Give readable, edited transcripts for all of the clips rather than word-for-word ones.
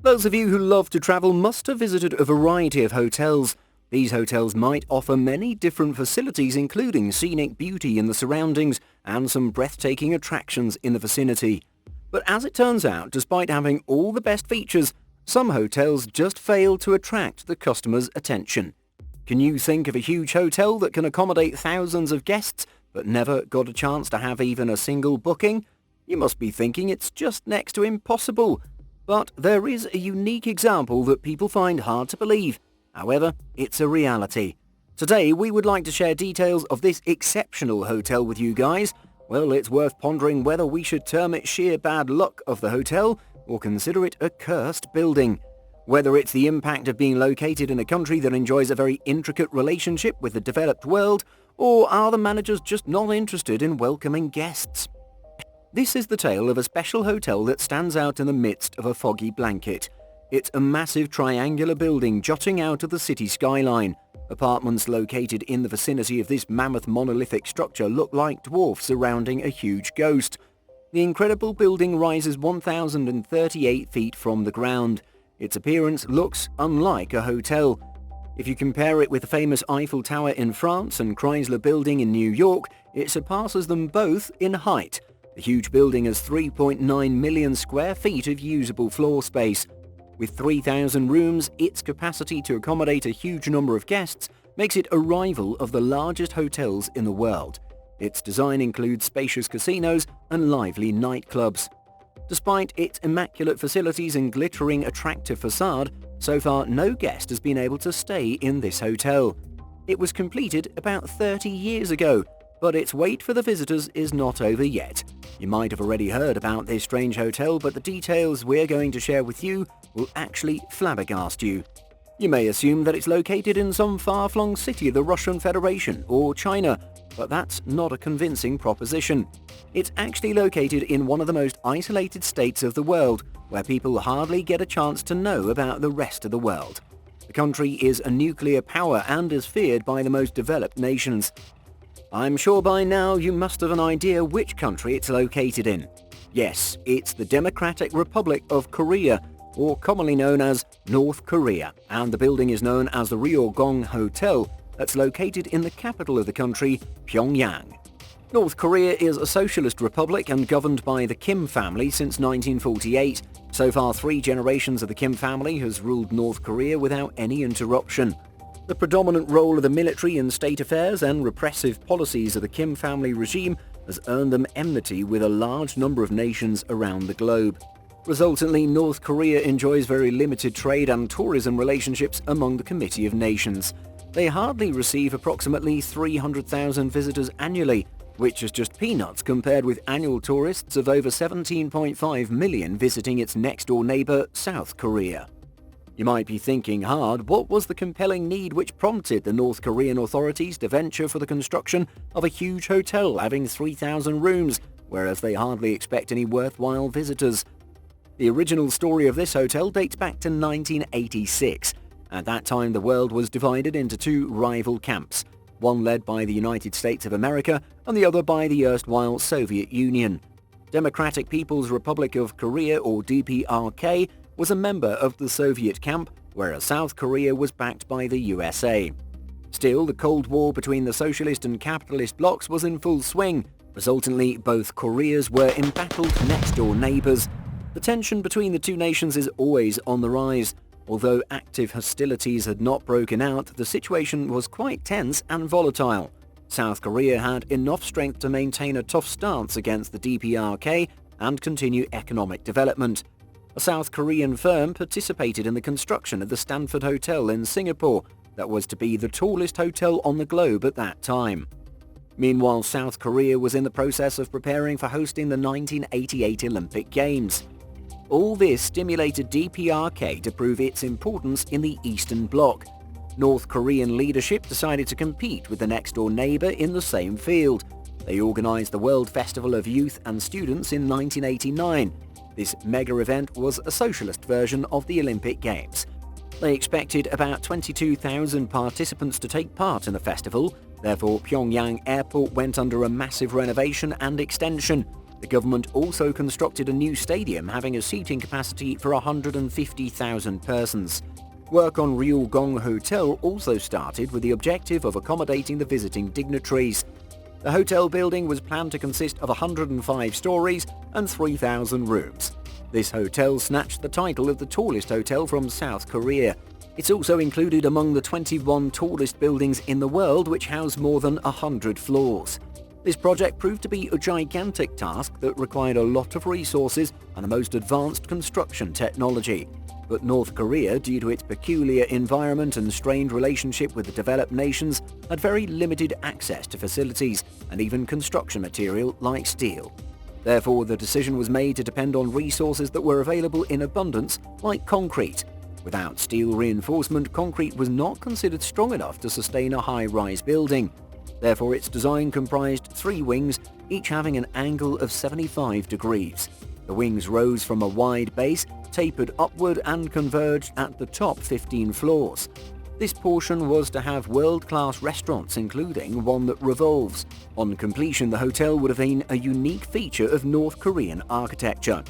Those of you who love to travel must have visited a variety of hotels. These hotels might offer many different facilities, including scenic beauty in the surroundings and some breathtaking attractions in the vicinity. But as it turns out, despite having all the best features, some hotels just fail to attract the customer's attention. Can you think of a huge hotel that can accommodate thousands of guests but never got a chance to have even a single booking? You must be thinking it's just next to impossible. But there is a unique example that people find hard to believe. However, it's a reality. Today we would like to share details of this exceptional hotel with you guys. Well, it's worth pondering whether we should term it sheer bad luck of the hotel or consider it a cursed building. Whether it's the impact of being located in a country that enjoys a very intricate relationship with the developed world, or are the managers just not interested in welcoming guests? This is the tale of a special hotel that stands out in the midst of a foggy blanket. It's a massive triangular building jutting out of the city skyline. Apartments located in the vicinity of this mammoth monolithic structure look like dwarfs surrounding a huge ghost. The incredible building rises 1,038 feet from the ground. Its appearance looks unlike a hotel. If you compare it with the famous Eiffel Tower in France and Chrysler Building in New York, it surpasses them both in height. The huge building has 3.9 million square feet of usable floor space. With 3,000 rooms, its capacity to accommodate a huge number of guests makes it a rival of the largest hotels in the world. Its design includes spacious casinos and lively nightclubs. Despite its immaculate facilities and glittering attractive facade, so far no guest has been able to stay in this hotel. It was completed about 30 years ago, but its wait for the visitors is not over yet. You might have already heard about this strange hotel, but the details we're going to share with you will actually flabbergast you. You may assume that it's located in some far-flung city of the Russian Federation or China, but that's not a convincing proposition. It's actually located in one of the most isolated states of the world, where people hardly get a chance to know about the rest of the world. The country is a nuclear power and is feared by the most developed nations. I'm sure by now you must have an idea which country it's located in. Yes, it's the Democratic Republic of Korea, or commonly known as North Korea, and the building is known as the JONG Hotel that's located in the capital of the country, Pyongyang. North Korea is a socialist republic and governed by the Kim family since 1948. So far, 3 generations of the Kim family has ruled North Korea without any interruption. The predominant role of the military in state affairs and repressive policies of the Kim family regime has earned them enmity with a large number of nations around the globe. Resultantly, North Korea enjoys very limited trade and tourism relationships among the Committee of Nations. They hardly receive approximately 300,000 visitors annually, which is just peanuts compared with annual tourists of over 17.5 million visiting its next-door neighbor, South Korea. You might be thinking hard, what was the compelling need which prompted the North Korean authorities to venture for the construction of a huge hotel having 3,000 rooms, whereas they hardly expect any worthwhile visitors? The original story of this hotel dates back to 1986. At that time, the world was divided into 2 rival camps, one led by the United States of America and the other by the erstwhile Soviet Union. Democratic People's Republic of Korea, or DPRK, was a member of the Soviet camp, whereas South Korea was backed by the USA. Still, the Cold War between the socialist and capitalist blocs was in full swing. Resultantly, both Koreas were embattled next-door neighbors. The tension between the 2 nations is always on the rise. Although active hostilities had not broken out, the situation was quite tense and volatile. South Korea had enough strength to maintain a tough stance against the DPRK and continue economic development. A South Korean firm participated in the construction of the Stanford Hotel in Singapore that was to be the tallest hotel on the globe at that time. Meanwhile, South Korea was in the process of preparing for hosting the 1988 Olympic Games. All this stimulated DPRK to prove its importance in the Eastern Bloc. North Korean leadership decided to compete with the next-door neighbor in the same field. They organized the World Festival of Youth and Students in 1989. This mega event was a socialist version of the Olympic Games. They expected about 22,000 participants to take part in the festival. Therefore, Pyongyang Airport went under a massive renovation and extension. The The government also constructed a new stadium having a seating capacity for 150,000 persons. Work on Ryugyong Hotel also started with the objective of accommodating the visiting dignitaries. The hotel building was planned to consist of 105 stories and 3,000 rooms. This hotel snatched the title of the tallest hotel from South Korea. It's also included among the 21 tallest buildings in the world, which house more than 100 floors. This project proved to be a gigantic task that required a lot of resources and the most advanced construction technology. But North Korea, due to its peculiar environment and strained relationship with the developed nations, had very limited access to facilities and even construction material like steel. Therefore, the decision was made to depend on resources that were available in abundance, like concrete. Without steel reinforcement, concrete was not considered strong enough to sustain a high-rise building. Therefore, its design comprised 3 wings, each having an angle of 75 degrees. The wings rose from a wide base, tapered upward and converged at the top 15 floors. This portion was to have world-class restaurants, including one that revolves. On completion, the hotel would have been a unique feature of North Korean architecture.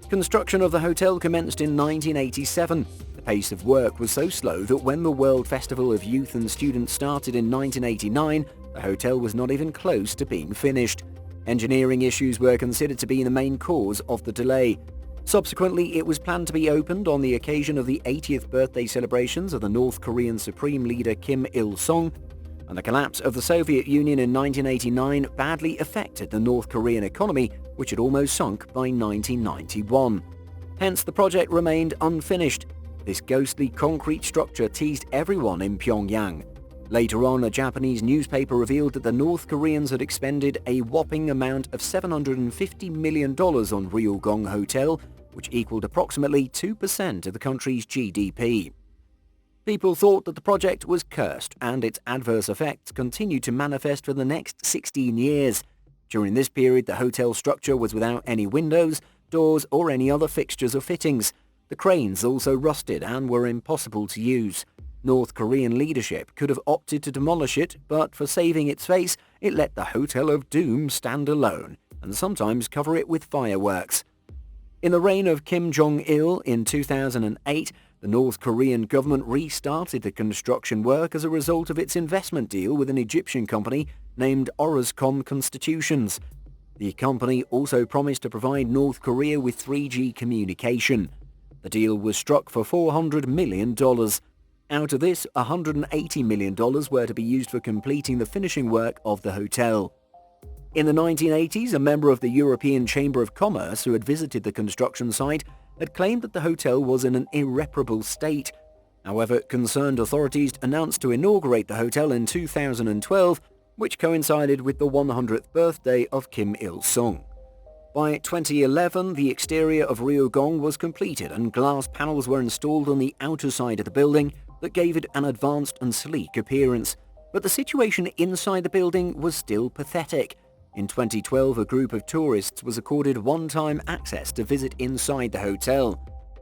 Construction of the hotel commenced in 1987. The pace of work was so slow that when the World Festival of Youth and Students started in 1989, the hotel was not even close to being finished. Engineering issues were considered to be the main cause of the delay. Subsequently, it was planned to be opened on the occasion of the 80th birthday celebrations of the North Korean Supreme Leader Kim Il-sung, and the collapse of the Soviet Union in 1989 badly affected the North Korean economy, which had almost sunk by 1991. Hence, the project remained unfinished. This ghostly concrete structure teased everyone in Pyongyang. Later on, a Japanese newspaper revealed that the North Koreans had expended a whopping amount of $750 million on Ryugyong Hotel, which equaled approximately 2% of the country's GDP. People thought that the project was cursed, and its adverse effects continued to manifest for the next 16 years. During this period, the hotel structure was without any windows, doors, or any other fixtures or fittings. The cranes also rusted and were impossible to use. North Korean leadership could have opted to demolish it, but for saving its face, it let the Hotel of Doom stand alone, and sometimes cover it with fireworks. In the reign of Kim Jong-il in 2008, the North Korean government restarted the construction work as a result of its investment deal with an Egyptian company named Orascom Constitutions. The company also promised to provide North Korea with 3G communication. The deal was struck for $400 million. Out of this, $180 million were to be used for completing the finishing work of the hotel. In the 1980s, a member of the European Chamber of Commerce who had visited the construction site had claimed that the hotel was in an irreparable state. However, concerned authorities announced to inaugurate the hotel in 2012, which coincided with the 100th birthday of Kim Il-sung. By 2011, the exterior of Ryugyong was completed and glass panels were installed on the outer side of the building that gave it an advanced and sleek appearance. But the situation inside the building was still pathetic. In 2012, a group of tourists was accorded one-time access to visit inside the hotel.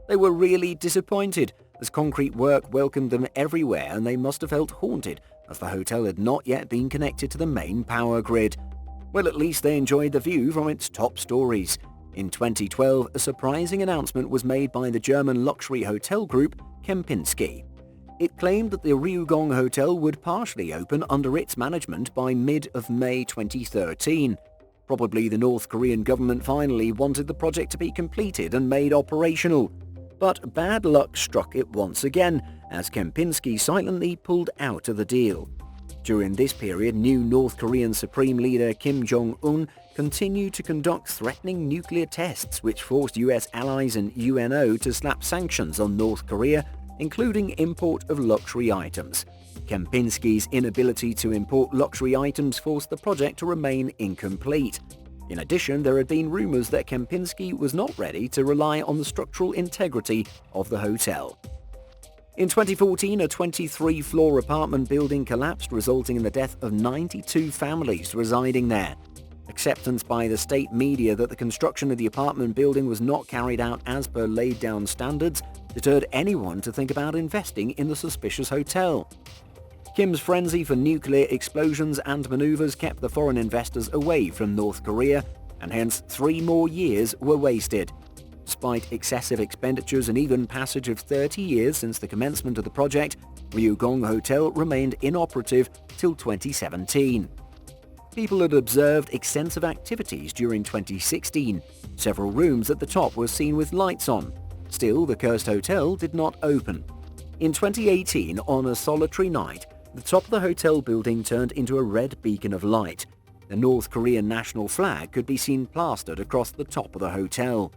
They were really disappointed, as concrete work welcomed them everywhere, and they must have felt haunted, as the hotel had not yet been connected to the main power grid. Well, at least they enjoyed the view from its top stories. In 2012, a surprising announcement was made by the German luxury hotel group Kempinski. It claimed that the Ryugyong Hotel would partially open under its management by mid-May 2013. Probably the North Korean government finally wanted the project to be completed and made operational. But bad luck struck it once again, as Kempinski silently pulled out of the deal. During this period, new North Korean Supreme Leader Kim Jong-un continued to conduct threatening nuclear tests, which forced US allies and UNO to slap sanctions on North Korea, including import of luxury items. Kempinski's inability to import luxury items forced the project to remain incomplete. In addition, there had been rumors that Kempinski was not ready to rely on the structural integrity of the hotel. In 2014, a 23-floor apartment building collapsed, resulting in the death of 92 families residing there. Acceptance by the state media that the construction of the apartment building was not carried out as per laid-down standards deterred anyone to think about investing in the suspicious hotel. Kim's frenzy for nuclear explosions and maneuvers kept the foreign investors away from North Korea, and hence 3 more years were wasted. Despite excessive expenditures and even passage of 30 years since the commencement of the project, Ryugong Hotel remained inoperative till 2017. People had observed extensive activities during 2016. Several rooms at the top were seen with lights on. Still, the cursed hotel did not open. In 2018, on a solitary night, the top of the hotel building turned into a red beacon of light. The North Korean national flag could be seen plastered across the top of the hotel.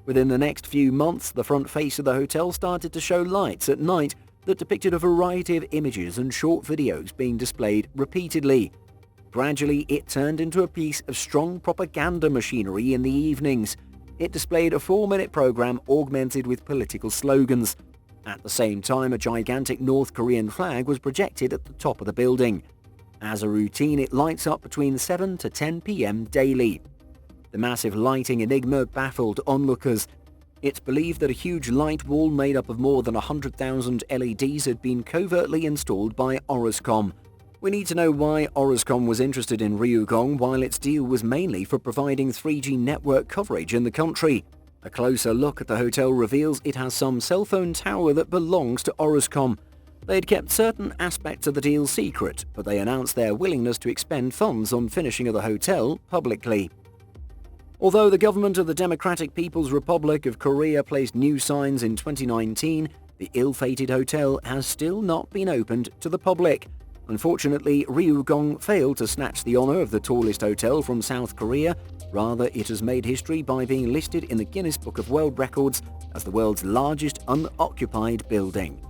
Within the next few months, the front face of the hotel started to show lights at night that depicted a variety of images and short videos being displayed repeatedly. Gradually, it turned into a piece of strong propaganda machinery in the evenings. It displayed a 4-minute program augmented with political slogans. At the same time, a gigantic North Korean flag was projected at the top of the building. As a routine, it lights up between 7 to 10 p.m. daily. The massive lighting enigma baffled onlookers. It's believed that a huge light wall made up of more than 100,000 LEDs had been covertly installed by Orascom. We need to know why Orascom was interested in Ryugong while its deal was mainly for providing 3G network coverage in the country. A closer look at the hotel reveals it has some cell phone tower that belongs to Orascom. They had kept certain aspects of the deal secret, but they announced their willingness to expend funds on finishing of the hotel publicly. Although the government of the Democratic People's Republic of Korea placed new signs in 2019, the ill-fated hotel has still not been opened to the public. Unfortunately, Ryugong failed to snatch the honor of the tallest hotel from South Korea. Rather, it has made history by being listed in the Guinness Book of World Records as the world's largest unoccupied building.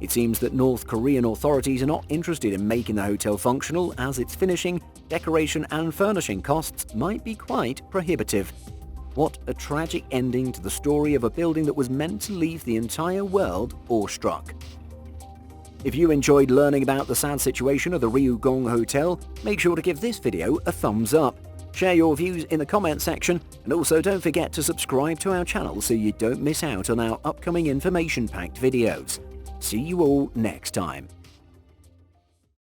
It seems that North Korean authorities are not interested in making the hotel functional, as its finishing, decoration and furnishing costs might be quite prohibitive. What a tragic ending to the story of a building that was meant to leave the entire world awestruck. If you enjoyed learning about the sad situation of the Ryugong Hotel, make sure to give this video a thumbs up. Share your views in the comment section, and also don't forget to subscribe to our channel so you don't miss out on our upcoming information-packed videos. See you all next time.